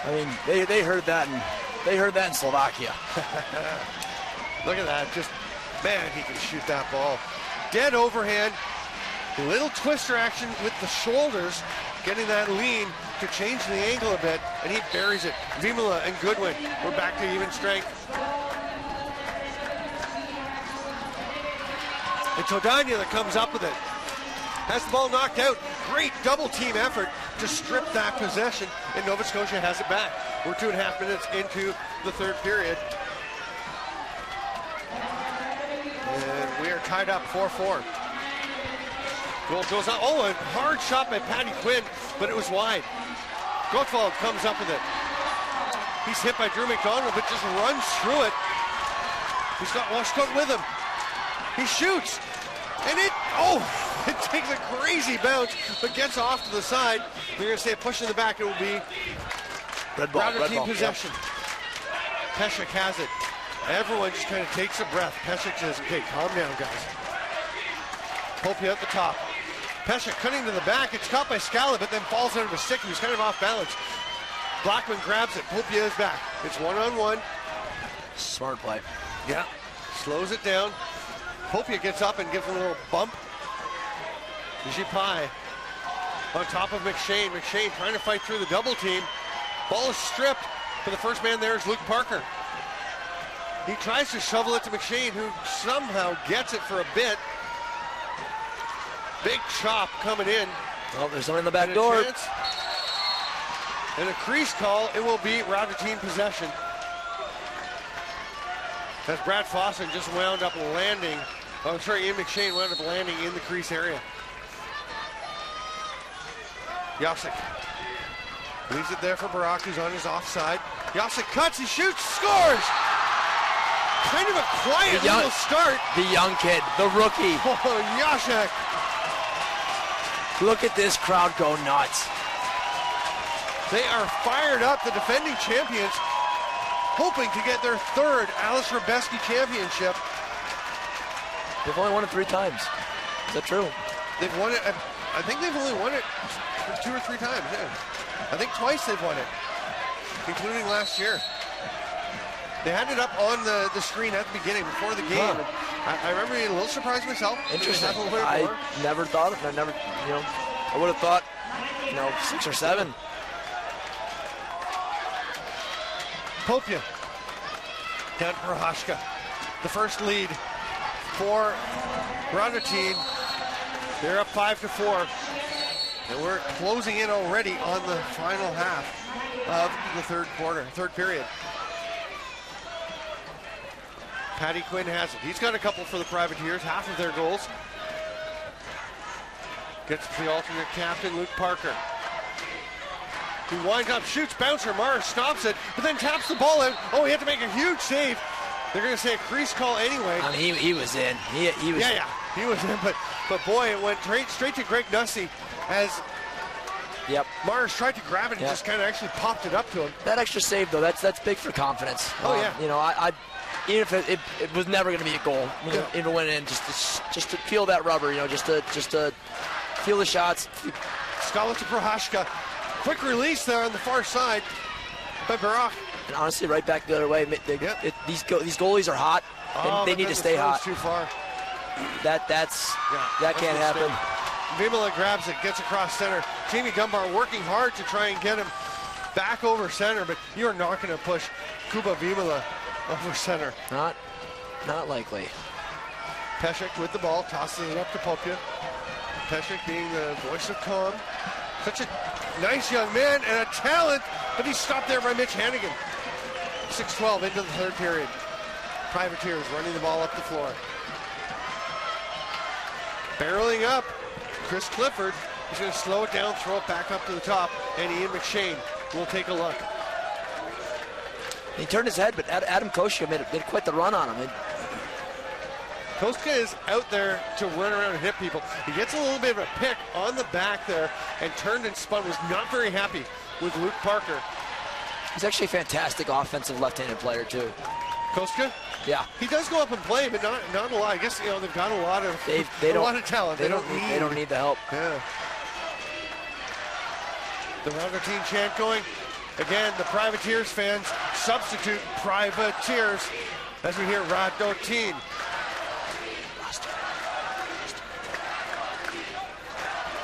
[SPEAKER 2] I mean, they heard that, and they heard that in Slovakia.
[SPEAKER 1] Look at that. Just, man, he can shoot that ball. Dead overhand. Little twister action with the shoulders, getting that lean to change the angle a bit, and he buries it. Vimala and Goodwin, we're back to even strength. And Todania that comes up with it. Has the ball knocked out. Great double team effort to strip that possession, and Nova Scotia has it back. We're 2.5 minutes into the third period. And we are tied up 4-4. Goal goes on. Oh, a hard shot by Patty Quinn, but it was wide. Gottwald comes up with it. He's hit by Drew McDonald, but just runs through it. He's got Washcoat with him. He shoots, and it takes a crazy bounce, but gets off to the side. We're going to say a push in the back. It will be
[SPEAKER 2] Red ball,
[SPEAKER 1] team possession. Yep. Pesek has it. Everyone just kind of takes a breath. Pesek says, okay, calm down, guys. Popey at the top. Pesek cutting to the back. It's caught by Scala, but then falls out of his stick. He was kind of off balance. Blackman grabs it. Popey is back. It's one-on-one.
[SPEAKER 2] Smart play.
[SPEAKER 1] Yeah. Slows it down. Popey gets up and gives him a little bump. Jipai on top of McShane. McShane trying to fight through the double team. Ball is stripped, but the first man there is Luke Parker. He tries to shovel it to McShane, who somehow gets it for a bit. Big chop coming in.
[SPEAKER 2] Oh, there's someone in the back door.
[SPEAKER 1] And a crease call. It will be Radotin possession. As Brad Fossen just wound up landing. Oh, I'm sorry, Ian McShane wound up landing in the crease area. Yasik leaves it there for Barak, who's on his offside. Yasik cuts, he shoots, scores! Kind of a quiet little start.
[SPEAKER 2] The young kid, the rookie.
[SPEAKER 1] Oh, Yasik.
[SPEAKER 2] Look at this crowd go nuts.
[SPEAKER 1] They are fired up, the defending champions, hoping to get their third Aleš Hřebeský championship.
[SPEAKER 2] They've only won it 3 times. Is that true?
[SPEAKER 1] They've won it, I think they've only won it 2 or 3 times. Yeah. I think twice they've won it, including last year. They had it up on the screen at the beginning before the game. Huh. I remember being a little surprised myself.
[SPEAKER 2] Interesting. I never thought of it. I would have thought, 6 or 7.
[SPEAKER 1] Popia down to Prohashka. The first lead for Granatine. They're up 5-4. And we're closing in already on the final half of the third period. Paddy Quinn has it. He's got a couple for the Privateers, half of their goals. Gets to the alternate captain, Luke Parker. He winds up, shoots, bouncer, Mara stops it, but then taps the ball out. Oh, he had to make a huge save. They're going to say a crease call anyway.
[SPEAKER 2] I mean, he was in. He was.
[SPEAKER 1] Yeah, he was in, but boy, it went straight to Greg Nussey as Mars tried to grab it and just kind of actually popped it up to him.
[SPEAKER 2] That extra save, though, that's big for confidence.
[SPEAKER 1] Oh, yeah.
[SPEAKER 2] You know, even if it was never going to be a goal, even went in, just to feel that rubber, you know, just to feel the shots.
[SPEAKER 1] Skala to Prohashka. Quick release there on the far side by Barak.
[SPEAKER 2] And honestly, right back the other way. These goalies are hot. They need to stay hot.
[SPEAKER 1] Too far.
[SPEAKER 2] That can't happen.
[SPEAKER 1] Vimala grabs it, gets across center. Jamie Dunbar working hard to try and get him back over center, but you are not going to push Kuba Vimala over center.
[SPEAKER 2] Not likely.
[SPEAKER 1] Peshek with the ball, tosses it up to Popia. Peshek being the voice of calm. Such a nice young man and a talent, but he's stopped there by Mitch Hannigan. 6-12 into the third period. Privateers running the ball up the floor. Barreling up, Chris Clifford. He's going to slow it down, throw it back up to the top, and Ian McShane will take a look.
[SPEAKER 2] He turned his head, but Adam Koshka made quite the run on him.
[SPEAKER 1] Koska is out there to run around and hit people. He gets a little bit of a pick on the back there and turned and spun. Was not very happy with Luke Parker.
[SPEAKER 2] He's actually a fantastic offensive left-handed player too.
[SPEAKER 1] Koska?
[SPEAKER 2] Yeah.
[SPEAKER 1] He does go up and play, but not a lot. I guess they've got a lot of lot of talent.
[SPEAKER 2] They don't need the help.
[SPEAKER 1] Yeah. The Ronaldine chant going. Again, the Privateers fans substitute Privateers as we hear Radotin.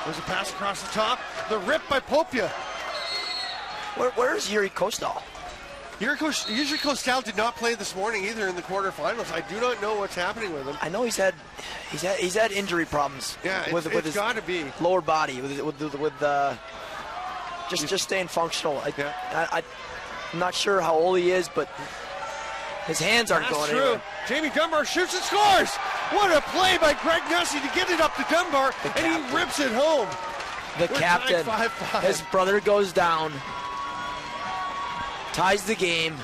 [SPEAKER 1] There's a pass across the top. The rip by Popia.
[SPEAKER 2] Where's Yuri Kostal?
[SPEAKER 1] Yuri Kostal did not play this morning either in the quarterfinals. I do not know what's happening with him.
[SPEAKER 2] I know he's had injury problems.
[SPEAKER 1] Yeah,
[SPEAKER 2] with his
[SPEAKER 1] got to be
[SPEAKER 2] lower body with just staying functional. I'm not sure how old he is, but his hands aren't going anywhere.
[SPEAKER 1] Jamie Dunbar shoots and scores. What a play by Greg Nussey to get it up to Dunbar, and he rips it home.
[SPEAKER 2] The captain,
[SPEAKER 1] 5-5.
[SPEAKER 2] his brother goes down, ties the game.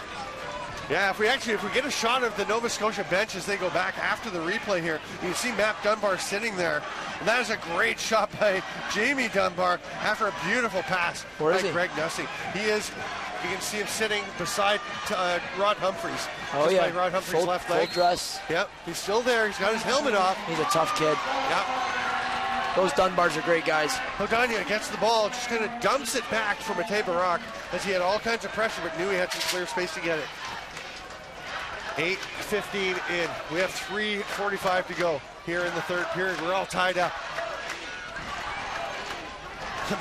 [SPEAKER 1] Yeah, if we get a shot of the Nova Scotia bench as they go back after the replay here, you see Matt Dunbar sitting there. And that is a great shot by Jamie Dunbar after a beautiful pass by Greg Nussey. He is. You can see him sitting beside Rod Humphreys.
[SPEAKER 2] Oh, yeah.
[SPEAKER 1] By Rod Humphreys' left leg.
[SPEAKER 2] Full dress.
[SPEAKER 1] Yep, he's still there. He's got his helmet off.
[SPEAKER 2] He's a tough kid.
[SPEAKER 1] Yep.
[SPEAKER 2] Those Dunbars are great guys.
[SPEAKER 1] Hodania gets the ball, just kind of dumps it back for Matej Barak as he had all kinds of pressure, but knew he had some clear space to get it. 8:15 in. We have 3:45 to go here in the third period. We're all tied up.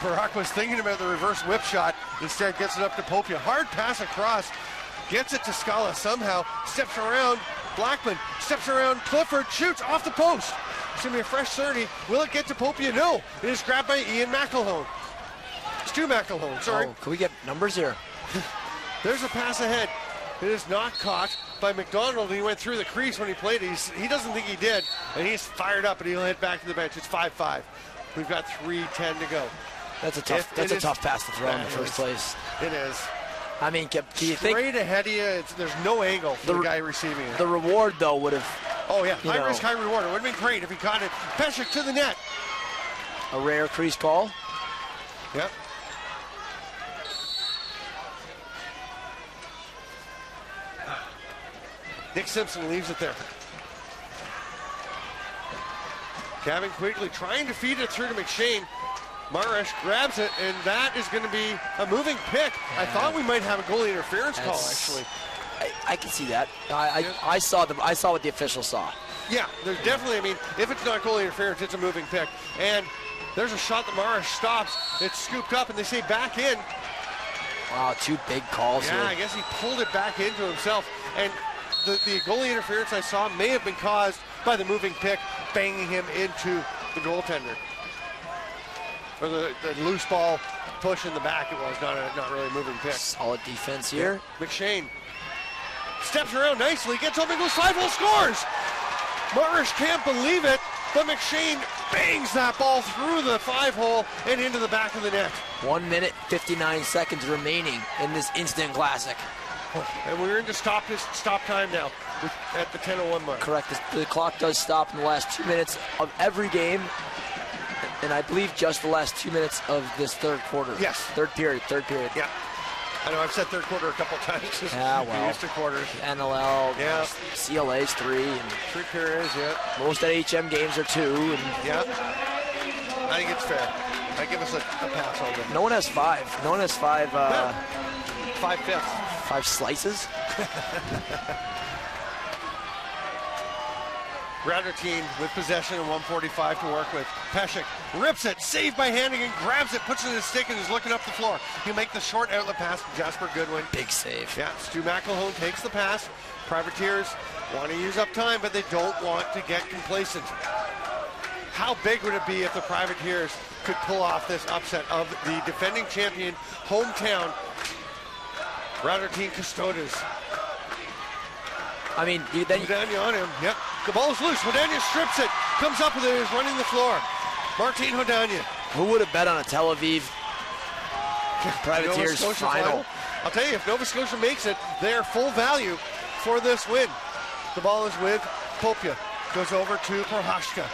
[SPEAKER 1] Barak was thinking about the reverse whip shot. Instead gets it up to Popia. Hard pass across. Gets it to Skala somehow. Steps around Blackman. Steps around Clifford. Shoots off the post. It's going to be a fresh 30. Will it get to Popia? No. It is grabbed by Ian McElhone. Stu McElhone, sorry.
[SPEAKER 2] Oh, can we get numbers here?
[SPEAKER 1] There's a pass ahead. It is not caught by McDonald. He went through the crease when he played it. He doesn't think he did. And he's fired up and he'll head back to the bench. It's 5-5. We've got 3:10 to go.
[SPEAKER 2] That's a tough pass to throw in the first place.
[SPEAKER 1] It is.
[SPEAKER 2] I mean, can you think
[SPEAKER 1] straight ahead of you? There's no angle for the guy receiving it.
[SPEAKER 2] The reward, though, would have.
[SPEAKER 1] Oh yeah, high risk, high reward. It would have been great if he caught it. Peshek to the net.
[SPEAKER 2] A rare crease call.
[SPEAKER 1] Yep. Nick Simpson leaves it there. Gavin Quigley trying to feed it through to McShane. Maresh grabs it, and that is going to be a moving pick. I thought we might have a goalie interference call, actually.
[SPEAKER 2] I can see that. I saw what the official saw.
[SPEAKER 1] Yeah, there's definitely, I mean, if it's not goalie interference, it's a moving pick. And there's a shot that Maresh stops. It's scooped up, and they say back in.
[SPEAKER 2] Wow, two big calls here.
[SPEAKER 1] I guess he pulled it back into himself. And the goalie interference I saw may have been caused by the moving pick, banging him into the goaltender. Or the loose ball push in the back, it was not really a moving pick.
[SPEAKER 2] Solid defense here.
[SPEAKER 1] Yeah. McShane steps around nicely, gets open, goes 5-hole, scores! Marish can't believe it, but McShane bangs that ball through the 5-hole and into the back of the net.
[SPEAKER 2] 1 minute, 59 seconds remaining in this instant classic.
[SPEAKER 1] And we're into stop time now at the 10:01 mark.
[SPEAKER 2] Correct. The clock does stop in the last 2 minutes of every game, and I believe just the last 2 minutes of this third quarter.
[SPEAKER 1] Yes.
[SPEAKER 2] Third period.
[SPEAKER 1] Yeah. I know I've said third quarter a couple times.
[SPEAKER 2] Yeah, well.
[SPEAKER 1] Used to quarters.
[SPEAKER 2] NLL,
[SPEAKER 1] yeah.
[SPEAKER 2] CLA's 3. And
[SPEAKER 1] 3 periods, yeah.
[SPEAKER 2] Most HM games are 2. And
[SPEAKER 1] yeah. I think it's fair. I give us a pass on them.
[SPEAKER 2] No one has 5. No one has 5.
[SPEAKER 1] 5/5.
[SPEAKER 2] 5 slices.
[SPEAKER 1] Router team with possession and 1:45 to work with. Pesek rips it, saved by Hannigan, grabs it, puts it in his stick, and is looking up the floor. He'll make the short outlet pass to Jasper Goodwin.
[SPEAKER 2] Big save.
[SPEAKER 1] Yeah, Stu McElhone takes the pass. Privateers want to use up time, but they don't want to get complacent. How big would it be if the Privateers could pull off this upset of the defending champion, hometown, Router team Custodes?
[SPEAKER 2] I mean, then
[SPEAKER 1] Hodania on him. Yep. The ball's loose. Hodania strips it. Comes up with it. Is running the floor. Martin Hodania.
[SPEAKER 2] Who would have bet on a Tel Aviv Privateers final?
[SPEAKER 1] I'll tell you, if Nova Scotia makes it, they are full value for this win. The ball is with Popia. Goes over to Prohashka.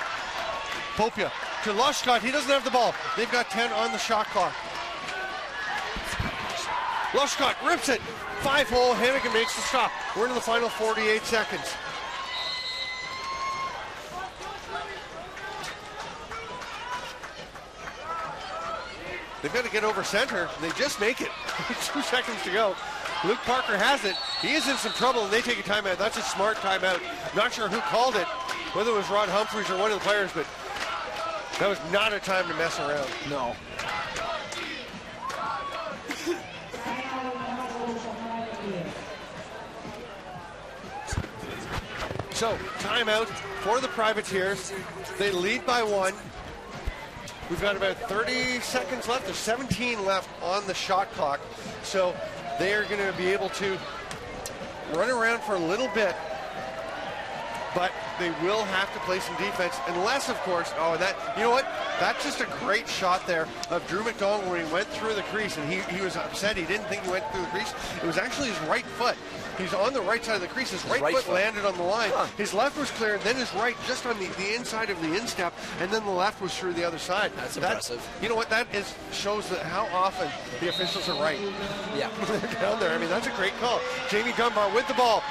[SPEAKER 1] Popia to Lushcott. He doesn't have the ball. They've got 10 on the shot clock. Lushcott rips it. 5-hole. Hannigan makes the stop. We're into the final 48 seconds. They've got to get over center. They just make it. 2 seconds to go. Luke Parker has it. He is in some trouble, and they take a timeout. That's a smart timeout. Not sure who called it, whether it was Rod Humphreys or one of the players, but that was not a time to mess around.
[SPEAKER 2] No.
[SPEAKER 1] So, timeout for the Privateers. They lead by 1. We've got about 30 seconds left. There's 17 left on the shot clock. So they are going to be able to run around for a little bit, but they will have to play some defense, unless, of course, you know what? That's just a great shot there of Drew McDonald when he went through the crease, and he was upset. He didn't think he went through the crease. It was actually his right foot. He's on the right side of the crease. His right foot landed on the line. Huh. His left was clear, and then his right just on the inside of the instep, and then the left was through the other side.
[SPEAKER 2] That's impressive.
[SPEAKER 1] You know what? That shows that how often the officials are right.
[SPEAKER 2] Yeah.
[SPEAKER 1] They're down there. I mean, that's a great call. Jamie Dunbar with the ball.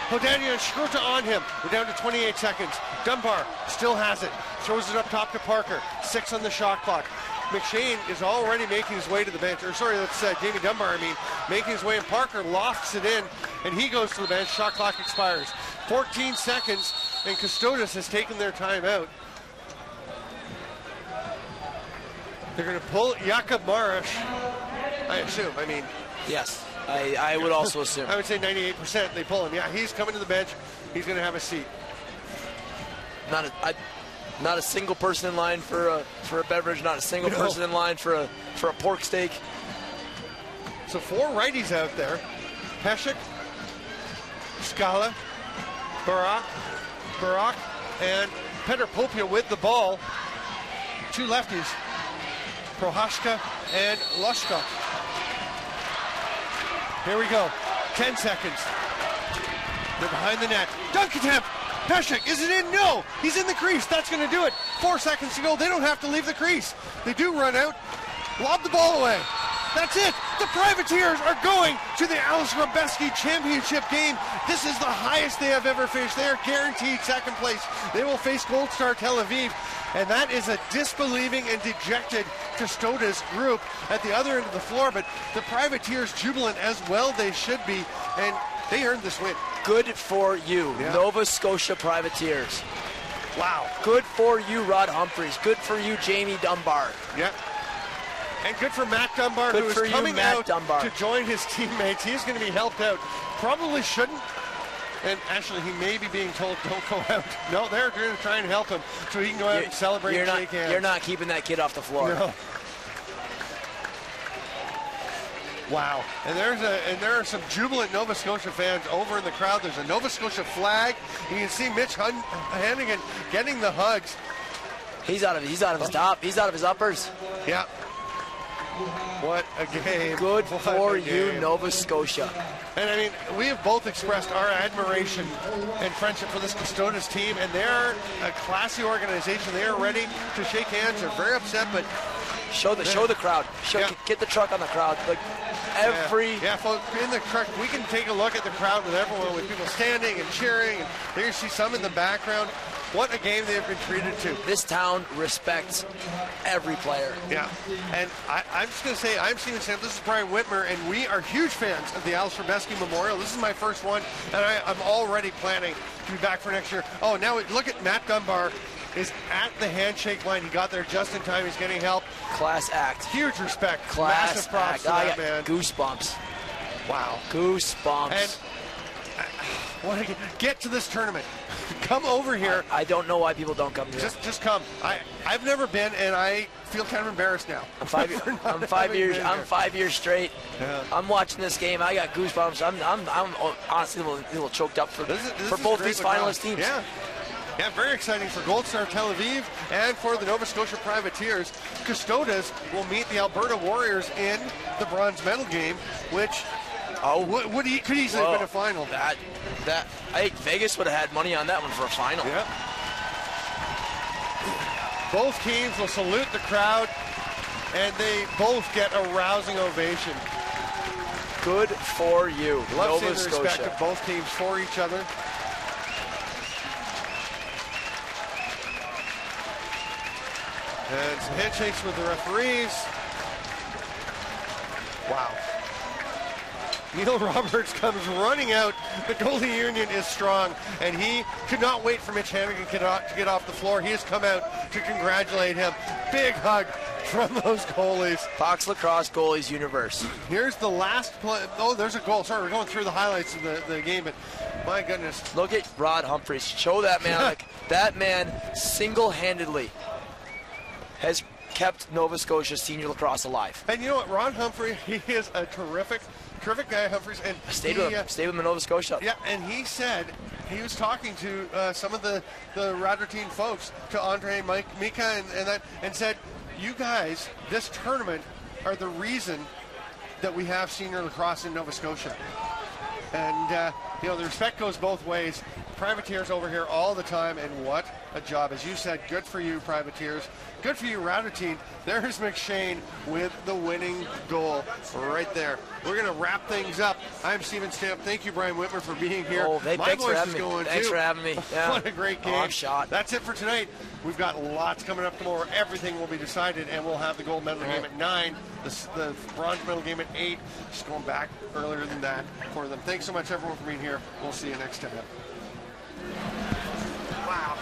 [SPEAKER 1] Hodania and Shkrota on him. We're down to 28 seconds. Dunbar still has it. Throws it up top to Parker. 6 on the shot clock. McShane is already making his way to the bench. Or sorry, that's Jamie Dunbar, making his way, and Parker lofts it in, and he goes to the bench. Shot clock expires. 14 seconds, and Custodes has taken their time out. They're going to pull Jakub Marish, I assume.
[SPEAKER 2] Yes, I would also assume.
[SPEAKER 1] I would say 98% they pull him. Yeah, he's coming to the bench. He's going to have a seat.
[SPEAKER 2] Not a single person in line for a beverage. Not a single person in line for a pork steak.
[SPEAKER 1] So 4 righties out there: Pesek, Scala, Barak, and Petr Popia with the ball. 2 lefties: Prohashka and Lushcott. Here we go. 10 seconds. They're behind the net. Dunk attempt. Pesek, is it in? No! He's in the crease. That's going to do it. 4 seconds to go. They don't have to leave the crease. They do run out. Lob the ball away. That's it. The Privateers are going to the Aleš Hřebeský Championship game. This is the highest they have ever faced. They are guaranteed second place. They will face Gold Star Tel Aviv. And that is a disbelieving and dejected Custodes group at the other end of the floor. But the Privateers jubilant as well they should be. And they earned this win.
[SPEAKER 2] Good for you,
[SPEAKER 1] yeah.
[SPEAKER 2] Nova Scotia Privateers.
[SPEAKER 1] Wow.
[SPEAKER 2] Good for you, Rod Humphreys. Good for you, Jamie Dunbar.
[SPEAKER 1] Yeah. And good for Matt Dunbar, who is coming out to join his teammates. He's going to be helped out. Probably shouldn't And actually, he may be being told, don't go out. No, they're going to try and help him so he can go out and celebrate and shake hands.
[SPEAKER 2] You're not keeping that kid off the floor.
[SPEAKER 1] No. Wow. And there are some jubilant Nova Scotia fans over in the crowd. There's a Nova Scotia flag. You can see Mitch Hannigan getting the hugs.
[SPEAKER 2] He's out of his top. He's out of his uppers.
[SPEAKER 1] Yeah. What a game.
[SPEAKER 2] Good for you, Nova Scotia.
[SPEAKER 1] And I mean, we have both expressed our admiration and friendship for this Custodes team, and they're a classy organization. They are ready to shake hands. They're very upset, but
[SPEAKER 2] show the crowd. Get the truck on the crowd. Like
[SPEAKER 1] folks in the truck, we can take a look at the crowd with everyone, with people standing and cheering, and there you see some in the background. What a game they have been treated to.
[SPEAKER 2] This town respects every player.
[SPEAKER 1] Yeah, and I'm just going to say, I'm Steven Stamp, this is Brian Whitmer, and we are huge fans of the Aleš Hřebeský Memorial. This is my first one, and I'm already planning to be back for next year. Oh, now look at Matt Dunbar is at the handshake line. He got there just in time. He's getting help.
[SPEAKER 2] Class act.
[SPEAKER 1] Huge respect.
[SPEAKER 2] Class
[SPEAKER 1] Massive props
[SPEAKER 2] act.
[SPEAKER 1] to that man.
[SPEAKER 2] Goosebumps.
[SPEAKER 1] Wow.
[SPEAKER 2] Goosebumps.
[SPEAKER 1] And get to this tournament. Come over here.
[SPEAKER 2] I don't know why people don't come here.
[SPEAKER 1] Just come. I've never been, and I feel kind of embarrassed now.
[SPEAKER 2] I'm 5 years straight.
[SPEAKER 1] Yeah.
[SPEAKER 2] I'm watching this game. I got goosebumps. I'm honestly a little choked up for both these finalist teams.
[SPEAKER 1] Yeah. Yeah, very exciting for Gold Star Tel Aviv and for the Nova Scotia Privateers. Custodes will meet the Alberta Warriors in the bronze medal game, which could easily have been a final.
[SPEAKER 2] That I think Vegas would have had money on that one for a final.
[SPEAKER 1] Yeah. Both teams will salute the crowd, and they both get a rousing ovation.
[SPEAKER 2] Good for you,
[SPEAKER 1] Love
[SPEAKER 2] Nova
[SPEAKER 1] seeing the respect
[SPEAKER 2] Scotia.
[SPEAKER 1] of both teams for each other. And some handshakes with the referees. Wow. Neil Roberts comes running out. The goalie union is strong, and he could not wait for Mitch Hannigan to get off the floor. He has come out to congratulate him. Big hug from those goalies.
[SPEAKER 2] Fox Lacrosse Goalies Universe.
[SPEAKER 1] Here's the last play. Oh, there's a goal. Sorry, we're going through the highlights of the game, but my goodness.
[SPEAKER 2] Look at Rod Humphreys. Show that man. Like, that man single-handedly has kept Nova Scotia senior lacrosse alive.
[SPEAKER 1] And you know what, Ron Humphrey, he is a terrific guy, Humphreys. And
[SPEAKER 2] stayed with him in Nova Scotia.
[SPEAKER 1] Yeah, and he said he was talking to some of the Radlerteen folks, to Andre, Mika, and said, you guys, this tournament are the reason that we have senior lacrosse in Nova Scotia. And the respect goes both ways. Privateers over here all the time, and what a job. As you said, good for you, Privateers. Good for you, Radlerteen. There's McShane with the winning goal right there. We're going to wrap things up. I'm Steven Stamp. Thank you, Brian Whitmer, for being here.
[SPEAKER 2] Thanks for having me. Yeah.
[SPEAKER 1] What a great game.
[SPEAKER 2] I'm shot.
[SPEAKER 1] That's it for tonight. We've got lots coming up tomorrow. Everything will be decided, and we'll have the gold medal game at 9, the bronze medal game at 8. Just going back earlier than that for them. Thanks so much, everyone, for being here. We'll see you next time. Wow.